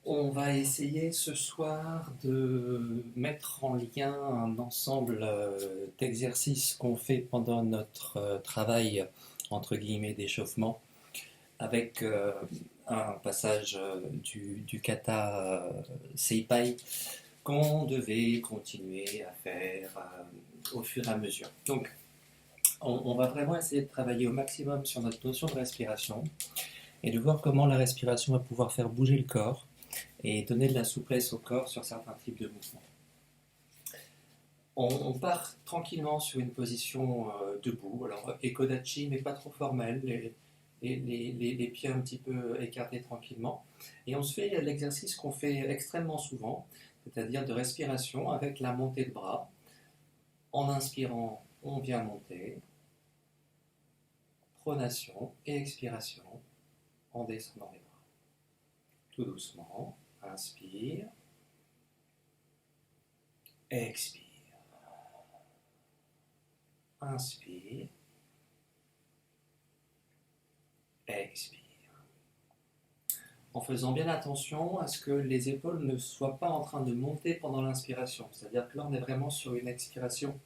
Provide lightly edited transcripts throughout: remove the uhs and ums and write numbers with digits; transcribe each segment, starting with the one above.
On va essayer ce soir de mettre en lien un ensemble d'exercices qu'on fait pendant notre travail entre guillemets d'échauffement avec un passage du kata Seipai qu'on devait continuer à faire au fur et à mesure. Donc on va vraiment essayer de travailler au maximum sur notre notion de respiration et de voir comment la respiration va pouvoir faire bouger le corps et donner de la souplesse au corps sur certains types de mouvements. On part tranquillement sur une position debout, alors Ekodachi, mais pas trop formelle, les pieds un petit peu écartés tranquillement. Et on se fait l'exercice qu'on fait extrêmement souvent, c'est-à-dire de respiration avec la montée de bras. En inspirant, on vient monter, pronation et expiration en descendant les bras. Tout doucement, inspire, expire. Inspire, expire. En faisant bien attention à ce que les épaules ne soient pas en train de monter pendant l'inspiration. C'est-à-dire que là, on est vraiment sur une expiration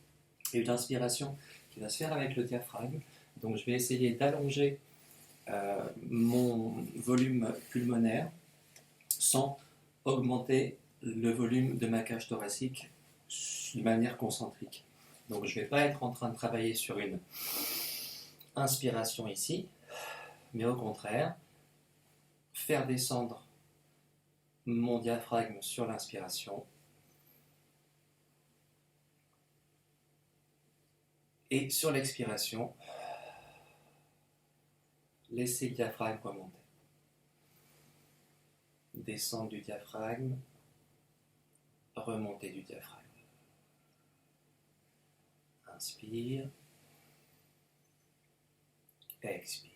et une inspiration qui va se faire avec le diaphragme. Donc, je vais essayer d'allonger mon volume pulmonaire sans augmenter le volume de ma cage thoracique de manière concentrique. Donc je ne vais pas être en train de travailler sur une inspiration ici, mais au contraire, faire descendre mon diaphragme sur l'inspiration et sur l'expiration, laisser le diaphragme remonter. Descendre du diaphragme, remonter du diaphragme. Inspire, expire.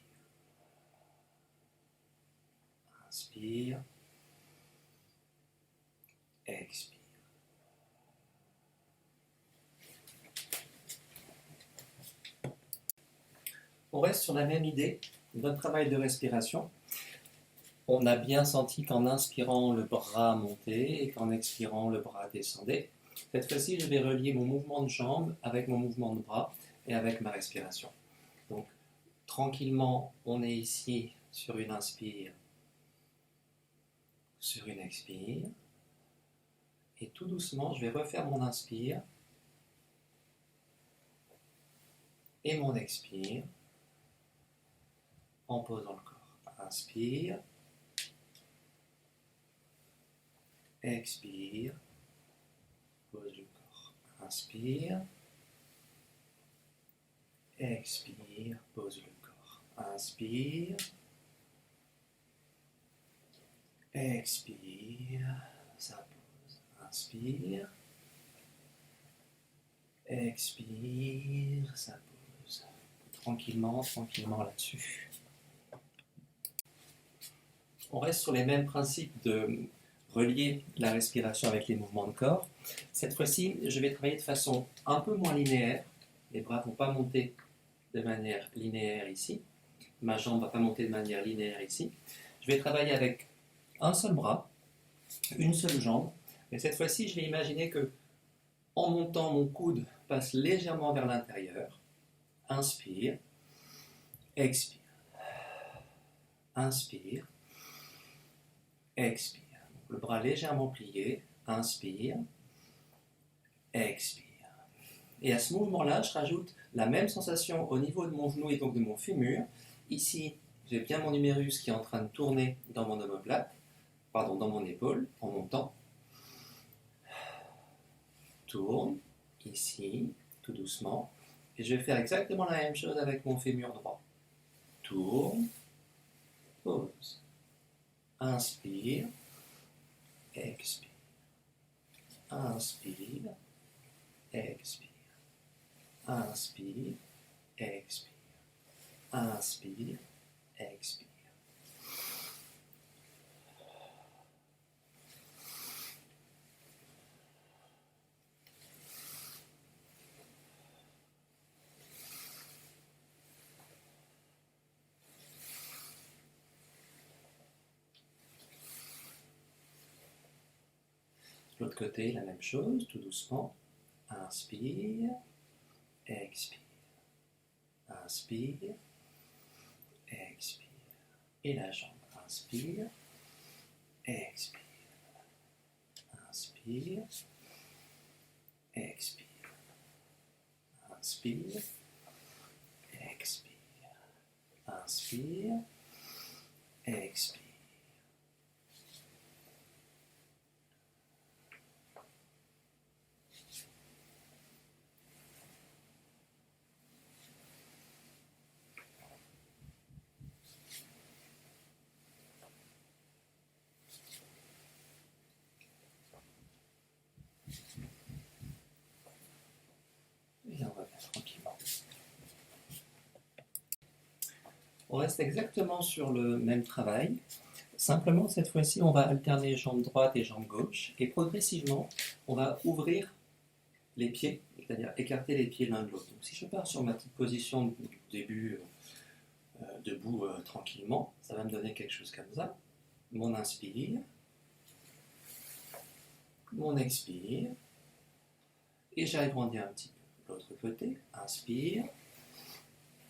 Inspire, expire. On reste sur la même idée, notre travail de respiration. On a bien senti qu'en inspirant, le bras montait et qu'en expirant, le bras descendait. Cette fois-ci, je vais relier mon mouvement de jambe avec mon mouvement de bras et avec ma respiration. Donc, tranquillement, on est ici sur une inspire, sur une expire. Et tout doucement, je vais refaire mon inspire et mon expire en posant le corps. Inspire, expire, pose le corps. Inspire, expire, pose le corps. Inspire, expire, ça pose. Inspire, expire, ça pose. Tranquillement, tranquillement là-dessus. On reste sur les mêmes principes de relier la respiration avec les mouvements de corps. Cette fois-ci, je vais travailler de façon un peu moins linéaire. Les bras ne vont pas monter de manière linéaire ici. Ma jambe ne va pas monter de manière linéaire ici. Je vais travailler avec un seul bras, une seule jambe. Mais cette fois-ci, je vais imaginer que en montant, mon coude passe légèrement vers l'intérieur. Inspire, expire. Inspire, expire. Le bras légèrement plié. Inspire, expire. Et à ce mouvement-là, je rajoute la même sensation au niveau de mon genou et donc de mon fémur. Ici, j'ai bien mon humérus qui est en train de tourner dans mon omoplate, dans mon épaule, en montant. Tourne, ici, tout doucement. Et je vais faire exactement la même chose avec mon fémur droit. Tourne, pose. Inspire, expire. Inspire, expire. Inspire, expire. Inspire, expire. L'autre côté, la même chose, tout doucement. Inspire, expire. Inspire, expire. Et la jambe. Inspire, expire. Inspire, expire. Inspire, expire. Inspire, expire. Et on revient tranquillement. On reste exactement sur le même travail. Simplement, cette fois-ci, on va alterner jambes droite et jambes gauche. Et progressivement, on va ouvrir les pieds, c'est-à-dire écarter les pieds l'un de l'autre. Donc, si je pars sur ma petite position du début, debout tranquillement, ça va me donner quelque chose comme ça. Mon inspire, mon expire, et j'agrandis un petit peu. L'autre côté, inspire,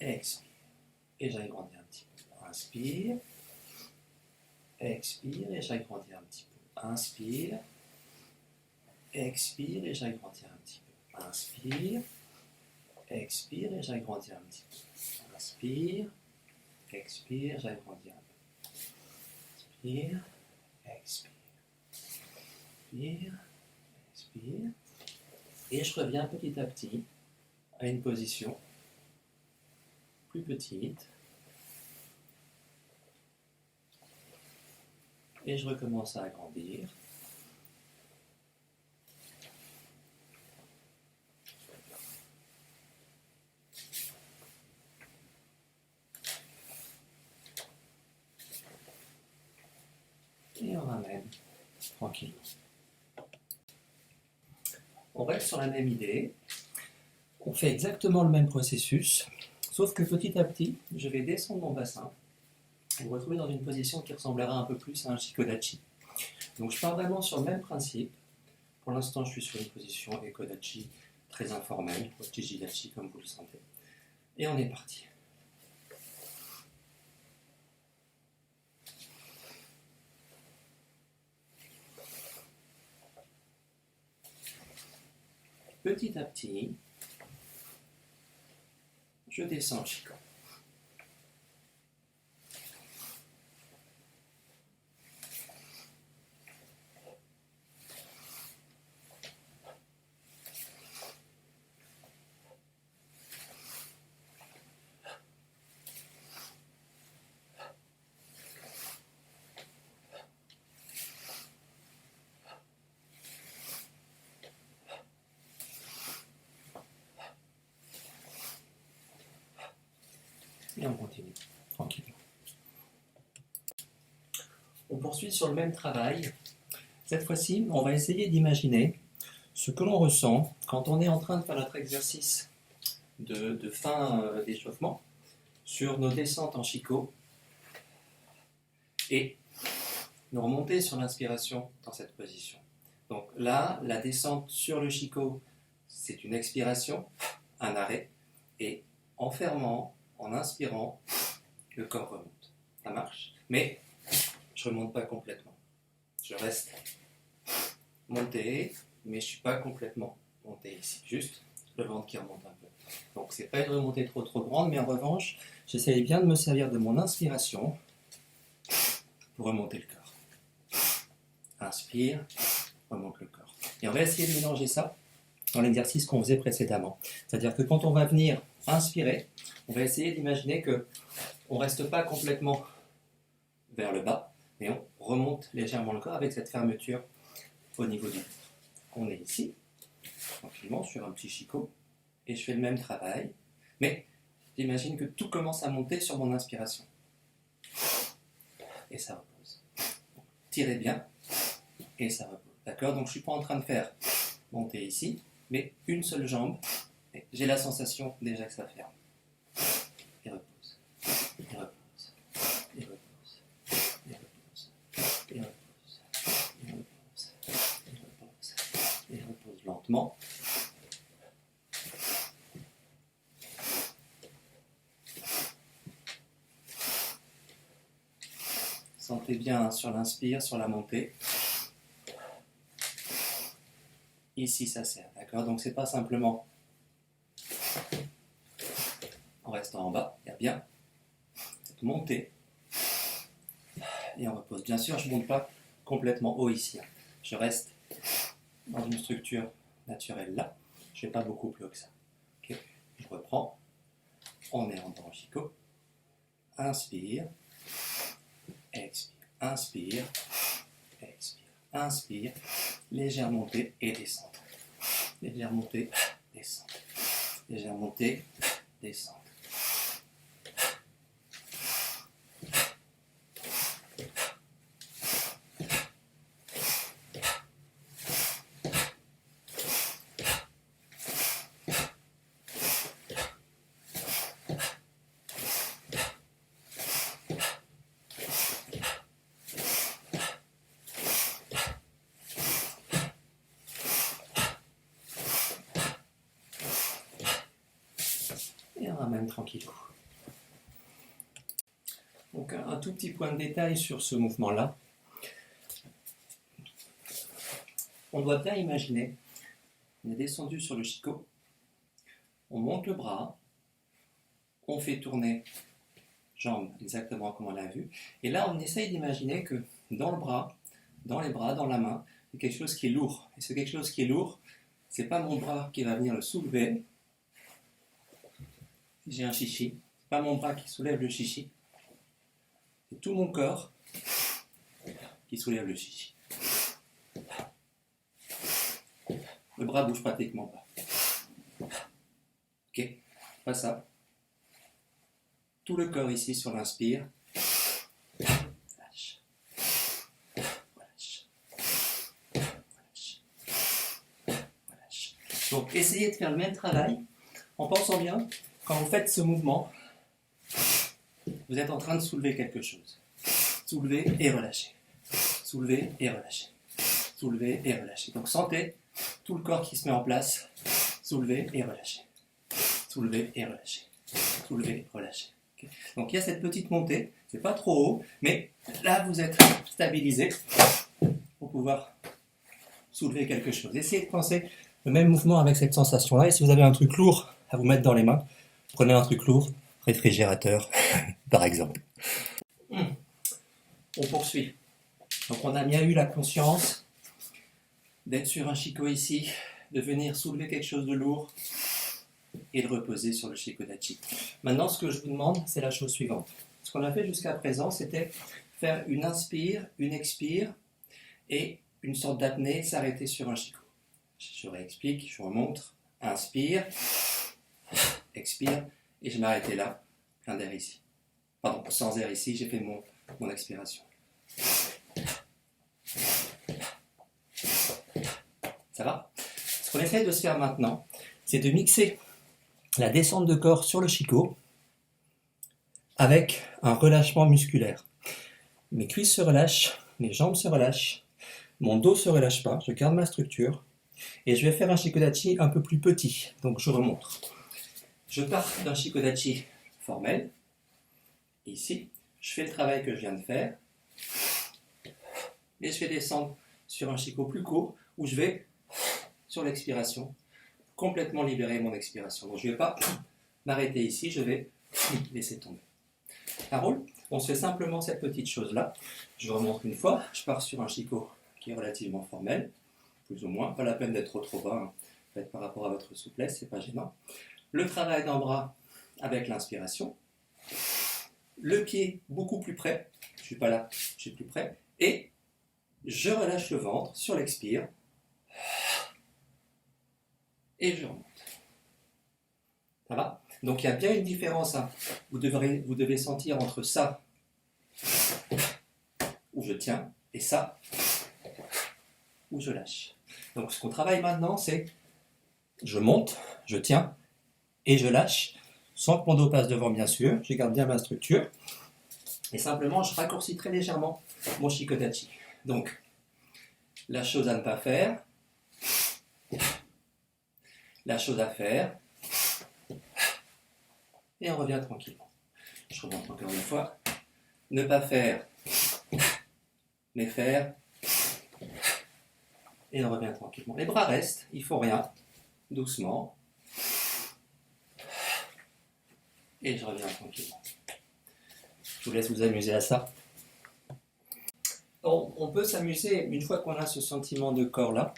expire, et j'agrandis un petit peu. Inspire, expire, et j'agrandis un petit peu. Inspire, expire, et j'agrandis un petit peu. Inspire, expire, et j'agrandis un petit peu. Inspire, expire, j'agrandis un peu. Inspire, expire, expire, expire. Et je reviens petit à petit à une position plus petite. Et je recommence à agrandir. Et on ramène tranquillement. On reste sur la même idée. On fait exactement le même processus, sauf que petit à petit, je vais descendre mon bassin et me retrouver dans une position qui ressemblera un peu plus à un Shikodachi. Donc je pars vraiment sur le même principe. Pour l'instant, je suis sur une position Ekodachi très informelle, ou Chijidachi comme vous le sentez. Et on est parti. Petit à petit, je descends le Shiko. Et on continue, tranquillement. On poursuit sur le même travail. Cette fois-ci, on va essayer d'imaginer ce que l'on ressent quand on est en train de faire notre exercice de fin d'échauffement sur nos descentes en Shiko et nous remonter sur l'inspiration dans cette position. Donc là, la descente sur le Shiko, c'est une expiration, un arrêt, et en fermant, en inspirant, le corps remonte. Ça marche, mais je ne remonte pas complètement. Je reste monté, mais je ne suis pas complètement monté ici. Juste le ventre qui remonte un peu. Donc c'est pas une remontée trop grande, mais en revanche, j'essaye bien de me servir de mon inspiration pour remonter le corps. Inspire, remonte le corps. Et on va essayer de mélanger ça dans l'exercice qu'on faisait précédemment. C'est-à-dire que quand on va venir inspirer, on va essayer d'imaginer que on ne reste pas complètement vers le bas, mais on remonte légèrement le corps avec cette fermeture au niveau du ventre. On est ici, tranquillement, sur un petit Shiko, et je fais le même travail, mais j'imagine que tout commence à monter sur mon inspiration. Et ça repose. Tirez bien, et ça repose. D'accord? Donc je ne suis pas en train de faire monter ici, mais une seule jambe, et j'ai la sensation déjà que ça ferme. Et repose. Et repose. Et repose. Et repose. Et repose. Et repose. Et repose. lentement. Sentez bien sur l'inspire, sur la montée. Ici, ça serre, d'accord? Donc, c'est pas simplement en restant en bas, il y a bien cette montée. Et on repose. Bien sûr, je ne monte pas complètement haut ici. Je reste dans une structure naturelle là. Je ne vais pas beaucoup plus haut que ça. Okay. Je reprends. On est en Danjiko. Inspire. Expire. Inspire. Expire. Inspire. Légère montée et descente. Légère montée, descente. Légère montée, descente. Et on ramène tranquillou. Donc un tout petit point de détail sur ce mouvement-là. On doit bien imaginer, on est descendu sur le shiko, on monte le bras, on fait tourner jambes exactement comme on l'a vu, et là on essaye d'imaginer que dans le bras, dans les bras, dans la main, il y a quelque chose qui est lourd. Et c'est quelque chose qui est lourd, c'est pas mon bras qui va venir le soulever. Si j'ai un chichi, c'est pas mon bras qui soulève le chichi, c'est tout mon corps qui soulève le chichi. Le bras bouge pratiquement pas. Ok, pas ça. Tout le corps ici sur l'inspire. Relâche. Relâche. Relâche. Relâche. Donc essayez de faire le même travail en pensant bien, quand vous faites ce mouvement, vous êtes en train de soulever quelque chose. Soulever et relâcher. Soulever et relâcher. Soulever et relâcher. Donc sentez tout le corps qui se met en place. Soulever et relâcher. Soulever et relâcher. Soulever, relâcher. Okay. Donc il y a cette petite montée, c'est pas trop haut, mais là vous êtes stabilisé pour pouvoir soulever quelque chose. Essayez de penser le même mouvement avec cette sensation-là. Et si vous avez un truc lourd à vous mettre dans les mains, prenez un truc lourd, réfrigérateur par exemple. On poursuit. Donc on a bien eu la conscience d'être sur un shiko ici, de venir soulever quelque chose de lourd et de reposer sur le shikodachi. Maintenant, ce que je vous demande, c'est la chose suivante. Ce qu'on a fait jusqu'à présent, c'était faire une inspire, une expire et une sorte d'apnée, s'arrêter sur un shiko. Je réexplique, je remonte, inspire, expire et je m'arrêtais là, plein d'air ici. Pardon, sans air ici, j'ai fait mon expiration. Ça va? Ce qu'on essaie de se faire maintenant, c'est de mixer la descente de corps sur le shiko avec un relâchement musculaire. Mes cuisses se relâchent, mes jambes se relâchent, mon dos se relâche pas, je garde ma structure et je vais faire un shikodachi un peu plus petit. Donc je remonte. Je pars d'un shikodachi formel, ici, je fais le travail que je viens de faire et je vais descendre sur un shiko plus court où je vais, sur l'expiration, complètement libérer mon expiration. Donc je ne vais pas m'arrêter ici, je vais laisser tomber. Ça roule? On se fait simplement cette petite chose-là. Je remonte une fois, je pars sur un shiko qui est relativement formel, plus ou moins, pas la peine d'être trop bas, hein. Faites par rapport à votre souplesse, c'est pas gênant. Le travail d'un bras avec l'inspiration, le pied beaucoup plus près, je ne suis pas là, je suis plus près, et je relâche le ventre sur l'expire, et je remonte. Ça va? Donc il y a bien une différence, hein. Vous devez sentir entre ça, où je tiens, et ça, où je lâche. Donc ce qu'on travaille maintenant, c'est je monte, je tiens, et je lâche, sans que mon dos passe devant bien sûr, je garde bien ma structure, et simplement je raccourcis très légèrement mon shikodachi. Donc, la chose à ne pas faire, La chose à faire. Et on revient tranquillement. Je remonte encore une fois. Ne pas faire, mais faire. Et on revient tranquillement. Les bras restent, il ne faut rien. Doucement. Et je reviens tranquillement. Je vous laisse vous amuser à ça. On peut s'amuser, une fois qu'on a ce sentiment de corps là,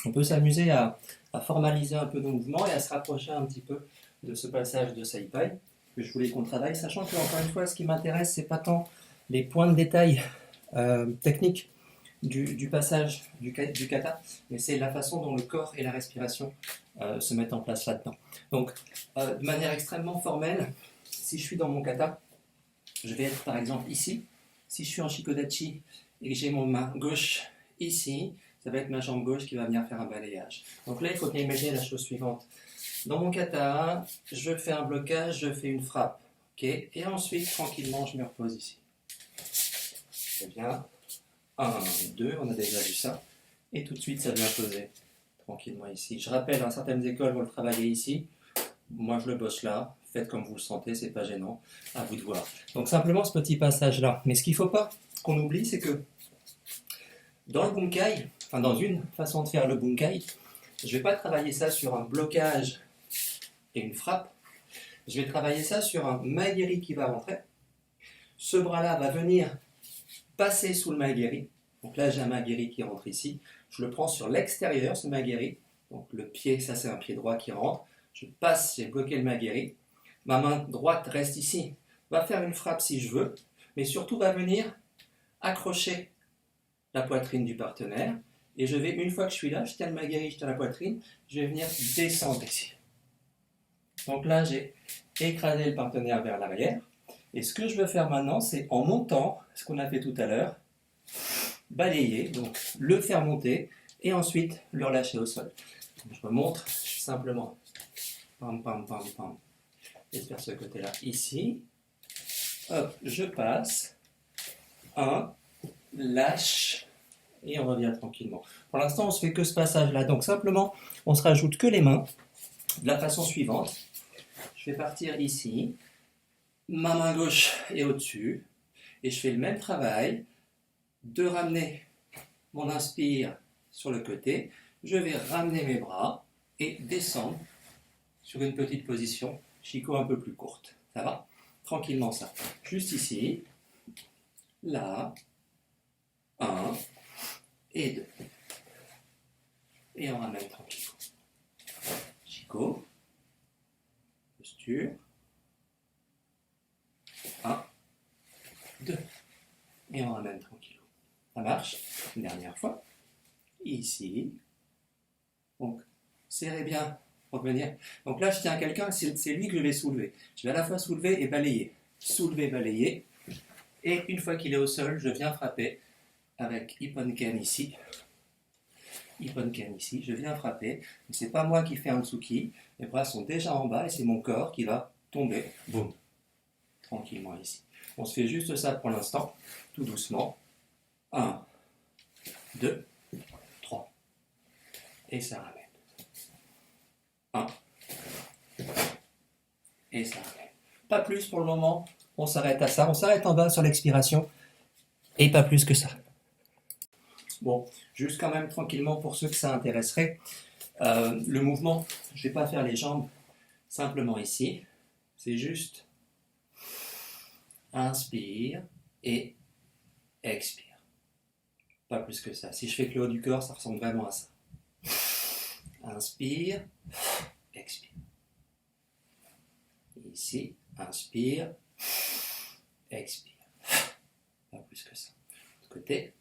on peut s'amuser à formaliser un peu nos mouvements et à se rapprocher un petit peu de ce passage de Saipai que je voulais qu'on travaille, sachant que, encore une fois, ce qui m'intéresse, c'est pas tant les points de détail techniques du passage du kata, mais c'est la façon dont le corps et la respiration se mettent en place là-dedans. Donc, de manière extrêmement formelle, si je suis dans mon kata, je vais être par exemple ici. Si je suis en Shikodachi et que j'ai mon main gauche ici, ça va être ma jambe gauche qui va venir faire un balayage. Donc là, il faut bien imaginer la chose suivante. Dans mon kata, je fais un blocage, je fais une frappe. Okay, et ensuite, tranquillement, je me repose ici. Très bien. 1, 2, on a déjà vu ça. Et tout de suite, ça vient poser tranquillement ici. Je rappelle, certaines écoles vont le travailler ici. Moi, je le bosse là. Faites comme vous le sentez, c'est pas gênant. À vous de voir. Donc, simplement ce petit passage-là. Mais ce qu'il ne faut pas qu'on oublie, c'est que dans le bunkai, enfin dans une façon de faire le bunkai, je ne vais pas travailler ça sur un blocage et une frappe. Je vais travailler ça sur un maegiri qui va rentrer. Ce bras-là va venir passer sous le maegiri. Donc là, j'ai un maegiri qui rentre ici. Je le prends sur l'extérieur, ce maegiri. Donc le pied, ça c'est un pied droit qui rentre. Je passe, j'ai bloqué le maegiri. Ma main droite reste ici. Va faire une frappe si je veux, mais surtout va venir accrocher la poitrine du partenaire. Et je vais, une fois que je suis là, je tiens le maegiri, je tiens la poitrine, je vais venir descendre ici. Donc là, j'ai écrasé le partenaire vers l'arrière. Et ce que je veux faire maintenant, c'est en montant, ce qu'on a fait tout à l'heure, balayer, donc le faire monter, et ensuite le relâcher au sol. Donc, je remonte, je suis simplement pam pam pam pam. Et faire ce côté-là ici. Hop, je passe. 1, lâche, et on revient tranquillement. Pour l'instant, on ne se fait que ce passage-là. Donc simplement, on se rajoute que les mains de la façon suivante. Je vais partir ici. Ma main gauche est au-dessus. Et je fais le même travail de ramener mon inspire sur le côté. Je vais ramener mes bras et descendre sur une petite position Shiko un peu plus courte. Ça va? Tranquillement ça. Juste ici. Là. 1 et 2. Et on ramène tranquillement. Shiko. Posture. 1, 2. Et on ramène tranquillement. Ça marche? Une dernière fois. Ici. Donc, serrez bien. Revenir. Donc là, je tiens à quelqu'un, c'est lui que je vais soulever. Je vais à la fois soulever et balayer. Soulever, balayer. Et une fois qu'il est au sol, je viens frapper avec Ipponken ici. Ipponken ici. Je viens frapper. Mais ce n'est pas moi qui fais un tsuki. Mes bras sont déjà en bas et c'est mon corps qui va tomber. Boum. Tranquillement ici. On se fait juste ça pour l'instant. Tout doucement. 1, 2, 3. Et ça ramène. 1. Et ça ramène. Pas plus pour le moment. On s'arrête à ça. On s'arrête en bas sur l'expiration. Et pas plus que ça. Bon, juste quand même tranquillement pour ceux que ça intéresserait. Le mouvement, je ne vais pas faire les jambes simplement ici. C'est juste inspire et expire. Pas plus que ça. Si je fais que le haut du corps, ça ressemble vraiment à ça. Inspire, expire. Ici, inspire, expire. Pas plus que ça. De côté,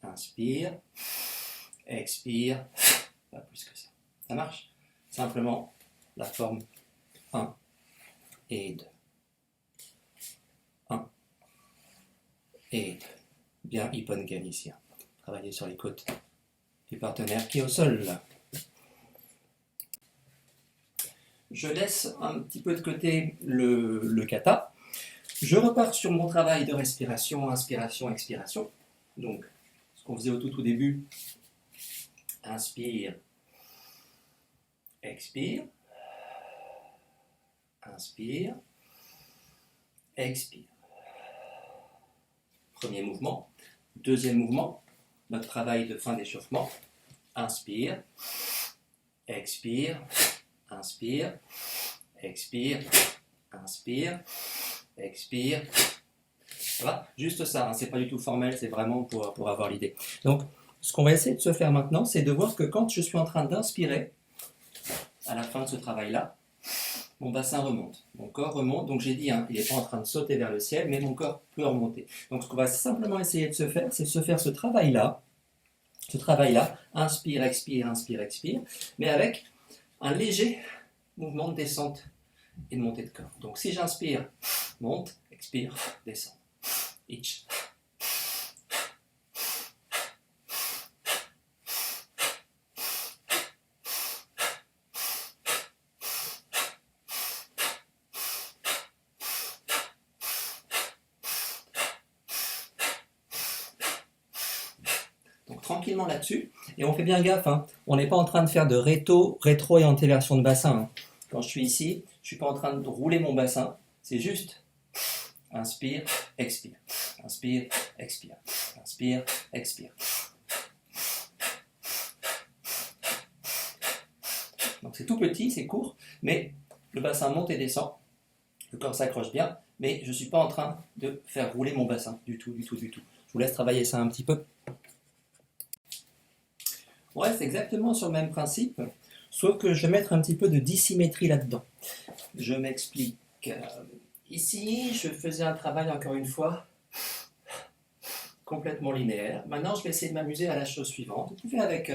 inspire, expire. Pas plus que ça. Ça marche? Simplement la forme 1 et 2. 1 et 2. Bien Ipponken ici. Travailler sur les côtes du partenaire qui est au sol là. Je laisse un petit peu de côté le kata. Je repars sur mon travail de respiration, inspiration, expiration. Donc, ce qu'on faisait au tout début. Inspire, expire, inspire, expire. Premier mouvement. Deuxième mouvement, notre travail de fin d'échauffement. Inspire, expire, inspire, expire, inspire, expire. Voilà, juste ça, hein, c'est pas du tout formel, c'est vraiment pour avoir l'idée. Donc, ce qu'on va essayer de se faire maintenant, c'est de voir que quand je suis en train d'inspirer, à la fin de ce travail-là, mon bassin remonte, mon corps remonte, donc j'ai dit, hein, il n'est pas en train de sauter vers le ciel, mais mon corps peut remonter. Donc ce qu'on va simplement essayer de se faire, c'est de se faire ce travail-là, inspire, expire, inspire, expire, mais avec un léger mouvement de descente et de montée de corps. Donc si j'inspire, monte, expire, descend. Each. Donc tranquillement là-dessus, et on fait bien gaffe, hein. On n'est pas en train de faire de rétro et antéversion de bassin. Hein. Quand je suis ici, je ne suis pas en train de rouler mon bassin, c'est juste inspire, expire, inspire, expire, inspire, expire. Donc c'est tout petit, c'est court, mais le bassin monte et descend, le corps s'accroche bien, mais je ne suis pas en train de faire rouler mon bassin, du tout, du tout, du tout. Je vous laisse travailler ça un petit peu. On reste exactement sur le même principe, sauf que je vais mettre un petit peu de dissymétrie là-dedans. Je m'explique. Ici, je faisais un travail, encore une fois, complètement linéaire. Maintenant, je vais essayer de m'amuser à la chose suivante. Vous pouvez, avec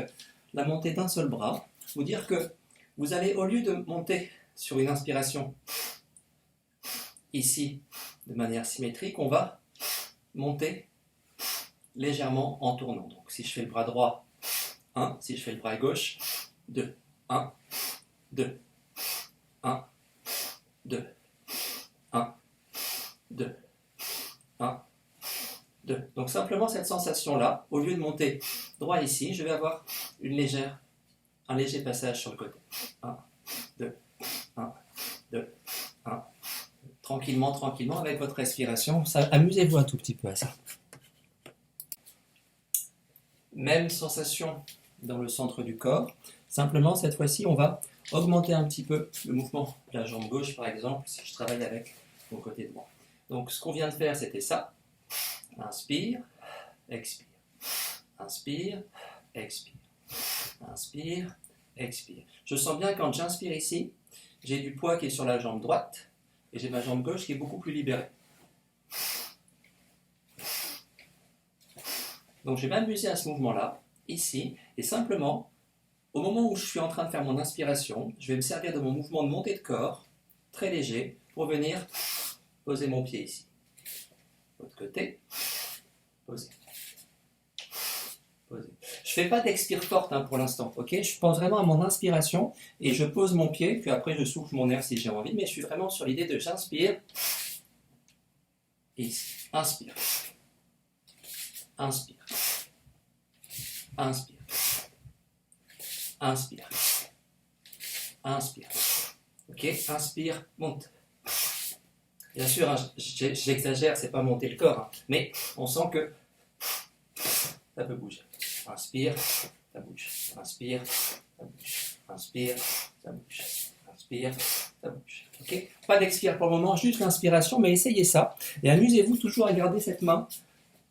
la montée d'un seul bras, vous dire que vous allez, au lieu de monter sur une inspiration, ici, de manière symétrique, on va monter légèrement en tournant. Donc, si je fais le bras droit, 1, si je fais le bras gauche, 2, 1, 2, 1, 2, 1, 2, 1, 2. Donc simplement cette sensation-là, au lieu de monter droit ici, je vais avoir un léger passage sur le côté. 1, 2, 1, 2, 1. Tranquillement, tranquillement, avec votre respiration. Amusez-vous un tout petit peu à ça. Même sensation dans le centre du corps. Simplement, cette fois-ci, on va augmenter un petit peu le mouvement de la jambe gauche, par exemple, si je travaille avec mon côté droit. Donc, ce qu'on vient de faire, c'était ça. Inspire, expire. Inspire, expire. Inspire, expire. Je sens bien quand j'inspire ici, j'ai du poids qui est sur la jambe droite et j'ai ma jambe gauche qui est beaucoup plus libérée. Donc, je vais m'amuser à ce mouvement-là, ici, et simplement, au moment où je suis en train de faire mon inspiration, je vais me servir de mon mouvement de montée de corps, très léger, pour venir poser mon pied ici. L'autre côté, poser. Poser. Je ne fais pas d'expire forte pour l'instant, ok? Je pense vraiment à mon inspiration et je pose mon pied, puis après je souffle mon air si j'ai envie, mais je suis vraiment sur l'idée de j'inspire, ici, inspire, inspire, inspire. Inspire. Inspire. Ok, inspire, monte. Bien sûr, hein, j'exagère, c'est pas monter le corps, hein, mais on sent que ça peut bouger. Inspire, ça bouge. Inspire, ça bouge. Inspire, ça bouge. Inspire, ça bouge. Ok, pas d'expire pour le moment, juste l'inspiration, mais essayez ça. Et amusez-vous toujours à garder cette main,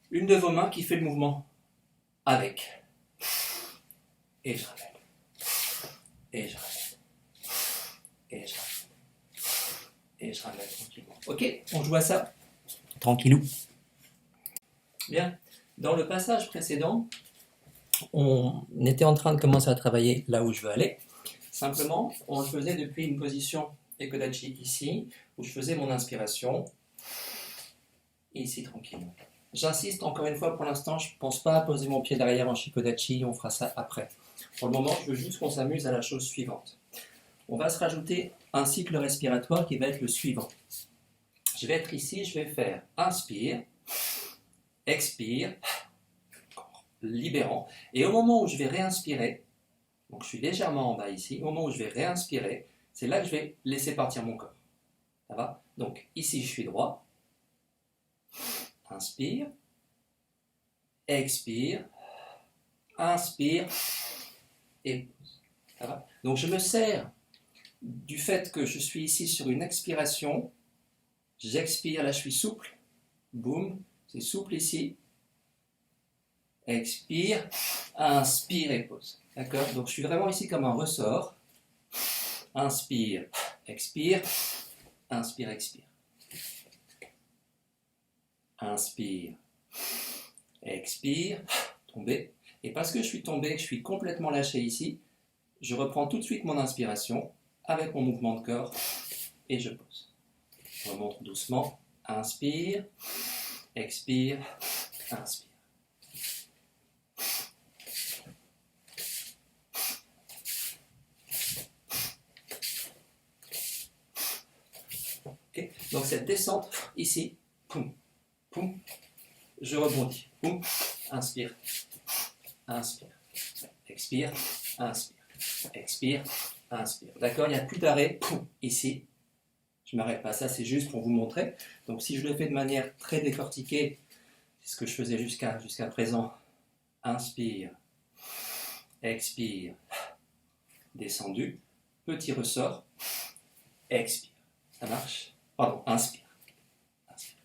une de vos mains qui fait le mouvement avec. Et je ramène. Et je ramène. Et je ramène. Et je ramène tranquillement. Ok, on joue à ça. Tranquillou. Bien. Dans le passage précédent, on était en train de commencer à travailler là où je veux aller. Simplement, on le faisait depuis une position Ekodachi ici, où je faisais mon inspiration. Ici, tranquillement. J'insiste encore une fois, pour l'instant, je ne pense pas à poser mon pied derrière en Shikodachi, on fera ça après. Pour le moment, je veux juste qu'on s'amuse à la chose suivante. On va se rajouter un cycle respiratoire qui va être le suivant. Je vais être ici, je vais faire inspire, expire, libérant. Et au moment où je vais réinspirer, Donc je suis légèrement en bas ici. Au moment où je vais réinspirer, c'est là que je vais laisser partir mon corps. Ça va? Donc ici, je suis droit. Inspire. Expire. Inspire. Et pause. Ça va? Donc je me sers du fait que je suis ici sur une expiration. J'expire, là je suis souple. Boum. C'est souple ici. Expire. Inspire et pause. D'accord? Donc je suis vraiment ici comme un ressort. Inspire. Expire. Inspire, expire. Inspire. Expire. Tomber. Et parce que je suis tombé, que je suis complètement lâché ici, je reprends tout de suite mon inspiration avec mon mouvement de corps et je pose. Je remonte doucement. Inspire. Expire. Inspire. Okay. Donc cette descente ici, poum, poum, je rebondis, poum, inspire, inspire, expire, inspire, expire, inspire. D'accord, il n'y a plus d'arrêt, poum, ici. Je ne m'arrête pas, ça c'est juste pour vous montrer. Donc si je le fais de manière très décortiquée, c'est ce que je faisais jusqu'à présent. Inspire, expire, descendu, petit ressort, expire. Ça marche? Pardon, inspire. Inspire.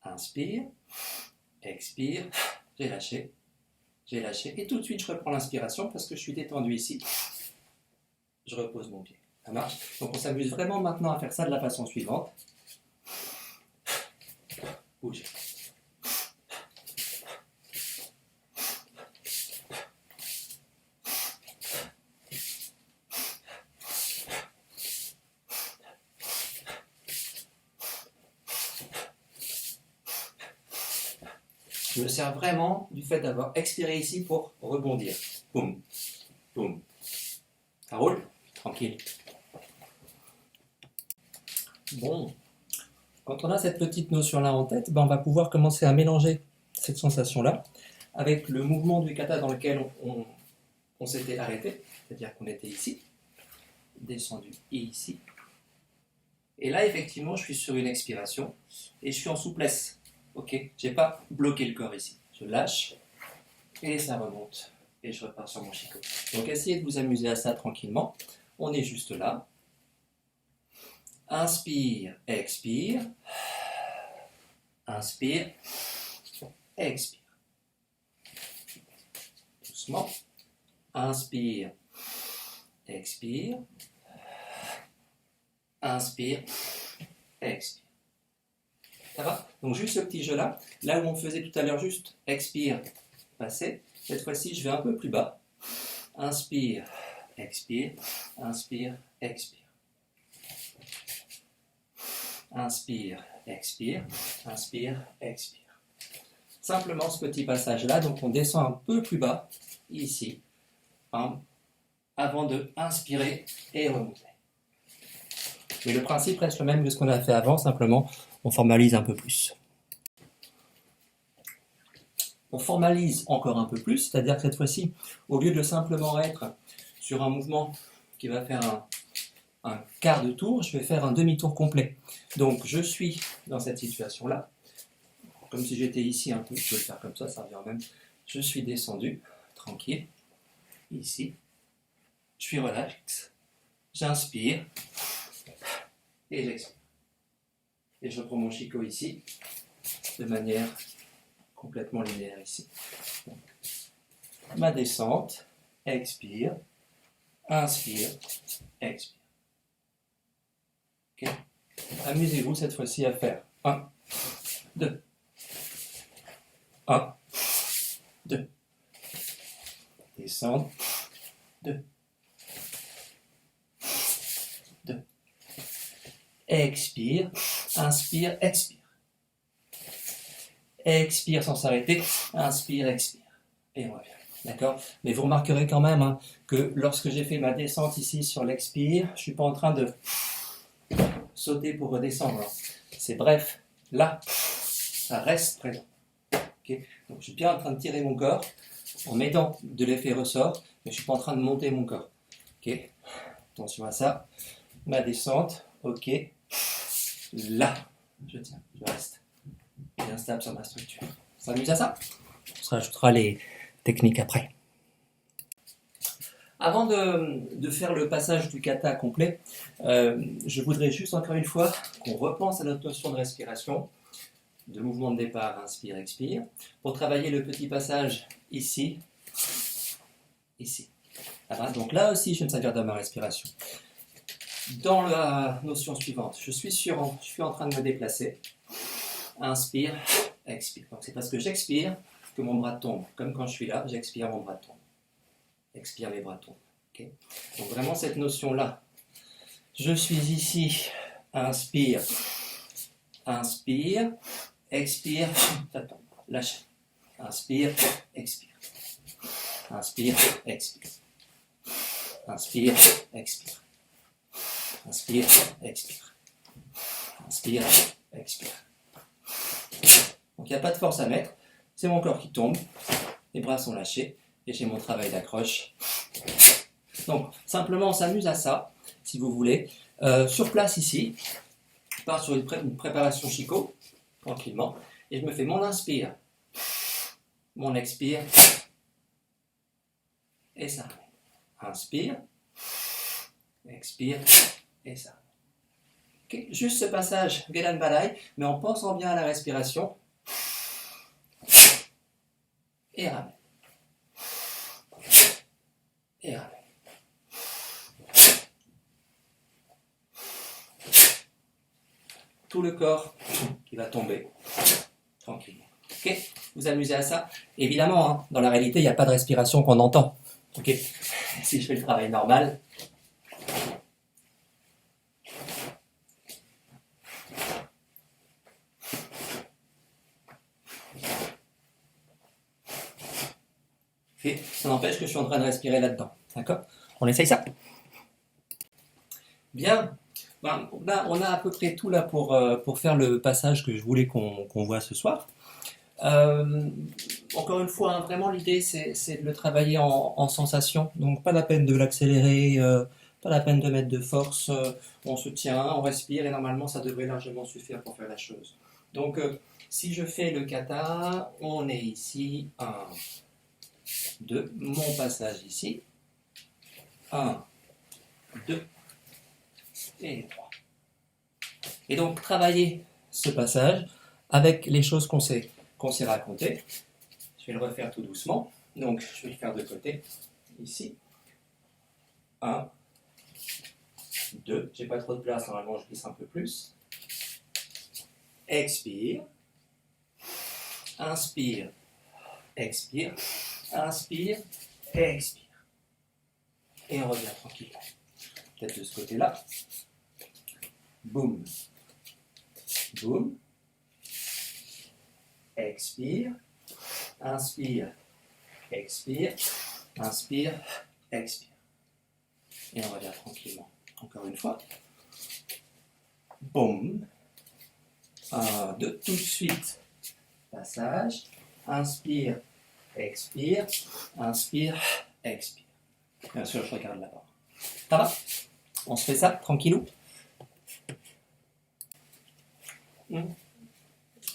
Inspire, expire, j'ai lâché, et tout de suite je reprends l'inspiration parce que je suis détendu ici. Je repose mon pied. Ça marche? Donc on s'amuse vraiment maintenant à faire ça de la façon suivante. Bougez. Je me sers vraiment du fait d'avoir expiré ici pour rebondir. Boum, boum. Ça roule? Tranquille. Bon, quand on a cette petite notion-là en tête, on va pouvoir commencer à mélanger cette sensation-là avec le mouvement du kata dans lequel on s'était arrêté, c'est-à-dire qu'on était ici, descendu et ici. Et là, effectivement, je suis sur une expiration et je suis en souplesse. Ok, je n'ai pas bloqué le corps ici. Je lâche et ça remonte. Et je repars sur mon shiko. Donc essayez de vous amuser à ça tranquillement. On est juste là. Inspire, expire. Inspire, expire. Doucement. Inspire, expire. Inspire, expire. Ça va? Donc juste ce petit jeu là, là où on faisait tout à l'heure juste expire, passer, cette fois-ci je vais un peu plus bas. Inspire, expire, inspire, expire. Inspire, expire, inspire, expire. Simplement ce petit passage là, donc on descend un peu plus bas, ici, avant de inspirer et remonter. Mais le principe reste le même que ce qu'on a fait avant, simplement on formalise un peu plus. On formalise encore un peu plus, c'est-à-dire que cette fois-ci, au lieu de simplement être sur un mouvement qui va faire un quart de tour, je vais faire un demi-tour complet. Donc je suis dans cette situation-là, comme si j'étais ici un peu, je peux le faire comme ça revient même. Je suis descendu, tranquille, ici, je suis relax, j'inspire et j'expire. Et je reprends mon shiko ici, de manière complètement linéaire ici. Donc, ma descente, expire, inspire, expire. Okay. Amusez-vous cette fois-ci à faire 1, 2, 1, 2, descendre, 2, 2, expire, inspire, expire. Expire sans s'arrêter, inspire, expire. Et on revient. D'accord? Mais vous remarquerez quand même que lorsque j'ai fait ma descente ici sur l'expire, je ne suis pas en train de sauter pour redescendre. C'est bref, là, ça reste présent. Okay, donc je suis bien en train de tirer mon corps en mettant de l'effet ressort, mais je ne suis pas en train de monter mon corps. Okay, attention à ça. Ma descente, ok. Là, je tiens, je reste bien stable sur ma structure. Ça s'amuse à ça? On se rajoutera les techniques après. Avant de faire le passage du kata complet, je voudrais juste encore une fois qu'on repense à notre notion de respiration, de mouvement de départ, inspire, expire, pour travailler le petit passage ici, ici. Voilà, donc là aussi, je vais me servir de ma respiration. Dans la notion suivante, je suis en train de me déplacer. Inspire, expire. Donc c'est parce que j'expire que mon bras tombe. Comme quand je suis là, j'expire, mon bras tombe. Expire, mes bras tombent. Okay. Donc vraiment cette notion-là. Je suis ici, inspire, inspire, expire, ça tombe. Lâche. Inspire, expire. Inspire, expire. Inspire, expire. Inspire, expire. Inspire, expire. Donc il n'y a pas de force à mettre, c'est mon corps qui tombe, les bras sont lâchés et j'ai mon travail d'accroche. Donc simplement on s'amuse à ça, si vous voulez. Sur place ici, je pars sur une préparation Chico, tranquillement, et je me fais mon inspire, mon expire, et ça. Inspire, expire, et ça. Okay. Juste ce passage Gedan Balai, mais en pensant bien à la respiration. Et ramène. Et ramène. Tout le corps qui va tomber tranquillement. Ok, vous amusez à ça? Évidemment, hein, dans la réalité, il n'y a pas de respiration qu'on entend. Ok, si je fais le travail normal. Okay. Ça n'empêche que je suis en train de respirer là-dedans. D'accord? On essaye ça. Bien. Ben, là, on a à peu près tout là pour faire le passage que je voulais qu'on voit ce soir. Encore une fois, hein, vraiment l'idée c'est de le travailler en sensation. Donc pas la peine de l'accélérer, pas la peine de mettre de force. On se tient, on respire et normalement ça devrait largement suffire pour faire la chose. Donc si je fais le kata, on est ici, 1, 2, mon passage ici, 1, 2 et 3. Et donc travailler ce passage avec les choses qu'on s'est racontées. Je vais le refaire tout doucement. Donc je vais le faire de côté, ici. 1, 2, j'ai pas trop de place, normalement je glisse un peu plus. Expire. Inspire. Expire. Inspire. Expire. Et on revient tranquillement. Peut-être de ce côté-là. Boum. Boum. Expire. Inspire. Expire. Inspire. Expire. Et on revient tranquillement. Encore une fois. Boum. 1, 2, tout de suite. Passage. Inspire. Expire. Inspire. Expire. Bien sûr, je regarde là-bas. Ça va? On se fait ça, tranquillou?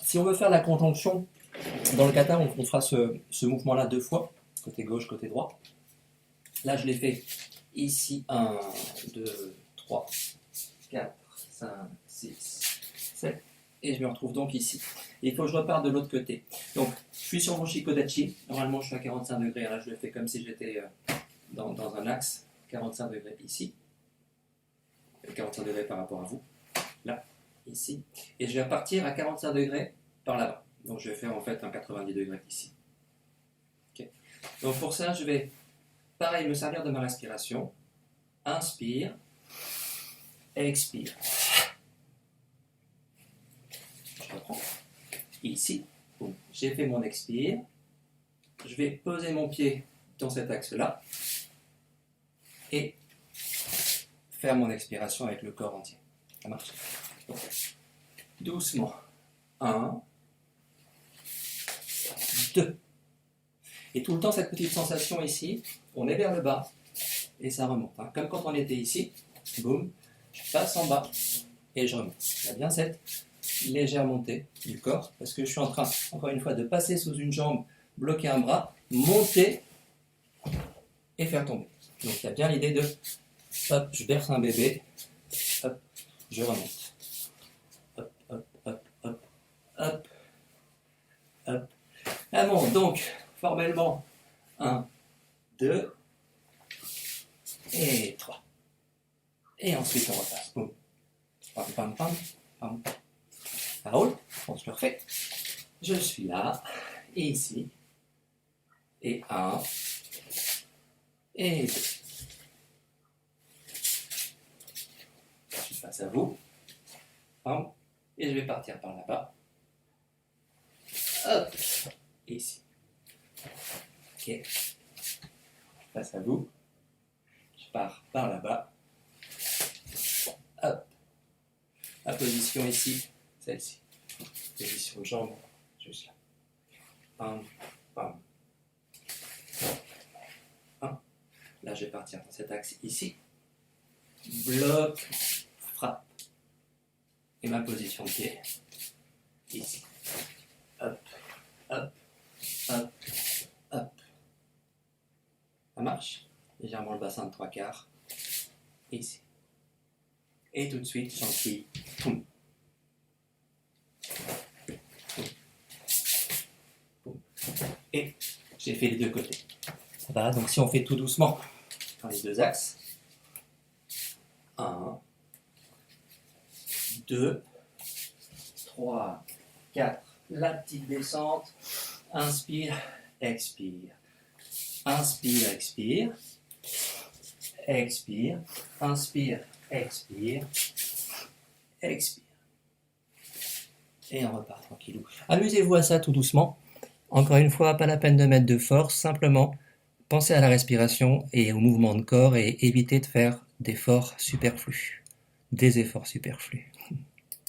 Si on veut faire la conjonction, dans le kata, on fera ce mouvement-là 2 fois, côté gauche, côté droit. Là, je l'ai fait ici, 1, 2, 3, 4, 5, 6, 7, et je me retrouve donc ici. Et il faut que je reparte de l'autre côté. Donc, je suis sur mon Shikodachi, normalement je suis à 45 degrés, là je le fais comme si j'étais dans un axe, 45 degrés ici, 45 degrés par rapport à vous, là, ici, et je vais repartir à 45 degrés par là-bas. Donc je vais faire en fait un 90 degrés ici. Okay. Donc pour ça, je vais, pareil, me servir de ma respiration. Inspire, expire. Je reprends. Ici, j'ai fait mon expire. Je vais poser mon pied dans cet axe-là et faire mon expiration avec le corps entier. Ça marche? Donc, doucement. 1, 2. Et tout le temps, cette petite sensation ici, on est vers le bas et ça remonte. Hein. Comme quand on était ici, boum, je passe en bas et je remonte. Il y a bien cette légère montée du corps parce que je suis en train, encore une fois, de passer sous une jambe, bloquer un bras, monter et faire tomber. Donc il y a bien l'idée de, hop, je berce un bébé, hop, je remonte. Hop, hop, hop, hop, hop, hop. Ah bon, donc, formellement, 1, 2, et 3. Et ensuite on repasse. Boum. Pam, pam, pam, pam. Ça roule, on se le refait. Je suis là, et ici, et 1, et 2. Je suis face à vous. Pam. Et je vais partir par là-bas. Hop. Et ici. Ok. Face à vous. Je pars par là-bas. Hop. La position ici, celle-ci. Position de jambe, juste là. Pam, pam. Pam. Là, je vais partir dans cet axe ici. Bloc, frappe. Et ma position de pied, ici. Hop, hop, hop, hop. Ça marche? Légèrement le bassin de 3/4. Ici. Et tout de suite, j'enquille. Poum. Poum. Poum. Et j'ai fait les deux côtés. Ça va, donc si on fait tout doucement dans les deux axes. 1, 2, 3, 4. La petite descente. Inspire, expire. Inspire, expire. Expire. Inspire, expire. Expire. Et on repart tranquillou. Amusez-vous à ça tout doucement. Encore une fois, pas la peine de mettre de force. Simplement, pensez à la respiration et au mouvement de corps et évitez de faire d'efforts superflus. Des efforts superflus.